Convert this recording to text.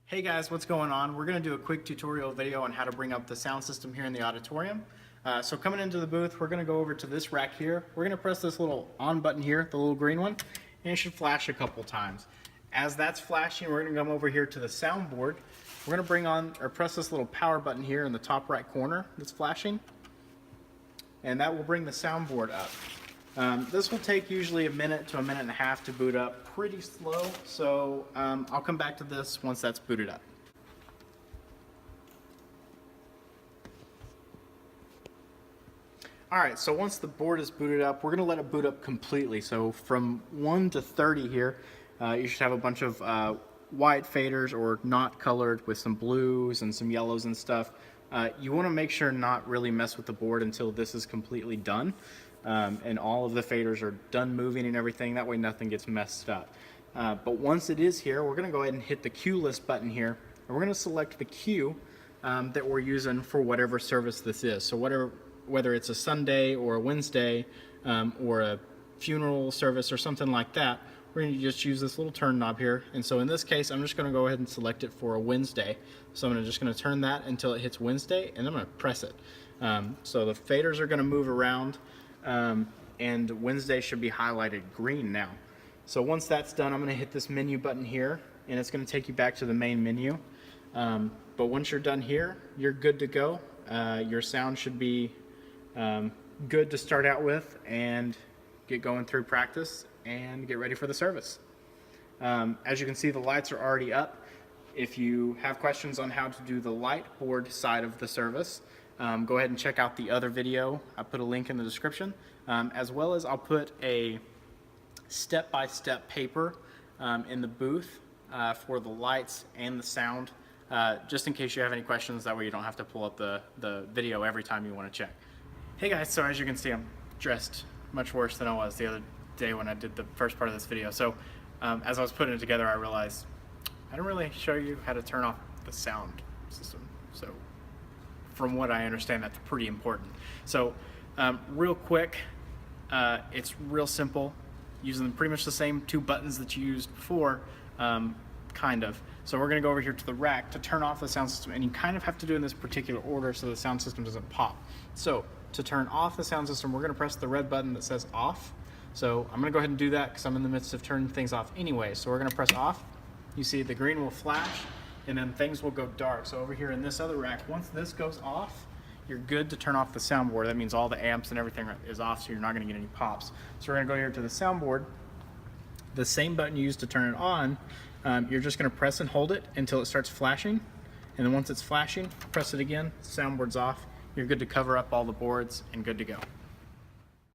Hey guys, what's going on? We're going to do a quick tutorial video on how to bring up the sound system here in the auditorium. So coming into the booth, we're going to go over to this rack here. We're going to press this little on button here, the little green one, and it should flash a couple times. As that's flashing, we're going to come over here to the soundboard. We're going to bring on or press this little power button here in the top right corner that's flashing, and that will bring the soundboard up. This will take usually a minute to a minute and a half to boot up, pretty slow, so I'll come back to this once that's booted up. Alright, so once the board is booted up, we're going to let it boot up completely. So from 1 to 30 here, you should have a bunch of white faders or not colored with some blues and some yellows and stuff. You want to make sure not really mess with the board until this is completely done. And all of the faders are done moving and everything. That way nothing gets messed up. But once it is here, we're going to go ahead and hit the cue list button here. And we're going to select the cue that we're using for whatever service this is. So whether it's a Sunday or a Wednesday or a funeral service or something like that, we're going to just use this little turn knob here. And so in this case, I'm just going to go ahead and select it for a Wednesday. So I'm just going to turn that until it hits Wednesday, and I'm going to press it. So the faders are going to move around. And Wednesday should be highlighted green now. So once that's done, I'm going to hit this menu button here, and it's going to take you back to the main menu. But once you're done here, you're good to go. Your sound should be good to start out with and get going through practice and get ready for the service. As you can see, the lights are already up. If you have questions on how to do the light board side of the service, go ahead and check out the other video. I put a link in the description, as well as I'll put a step-by-step paper in the booth for the lights and the sound, just in case you have any questions. That way you don't have to pull up the video every time you want to check. Hey guys, so as you can see, I'm dressed much worse than I was the other day when I did the first part of this video. So as I was putting it together, I realized I didn't really show you how to turn off the sound system. So from what I understand, that's pretty important. So real quick, it's real simple, using pretty much the same two buttons that you used before, kind of. So we're going to go over here to the rack to turn off the sound system, and you kind of have to do it in this particular order so the sound system doesn't pop. So to turn off the sound system, we're going to press the red button that says off. So I'm going to go ahead and do that because I'm in the midst of turning things off anyway. So we're going to press off. You see the green will flash, and then things will go dark. So over here in this other rack, once this goes off, you're good to turn off the soundboard. That means all the amps and everything is off, so you're not going to get any pops. So we're going to go here to the soundboard. The same button you used to turn it on, you're just going to press and hold it until it starts flashing. And then once it's flashing, press it again, soundboard's off. You're good to cover up all the boards and good to go.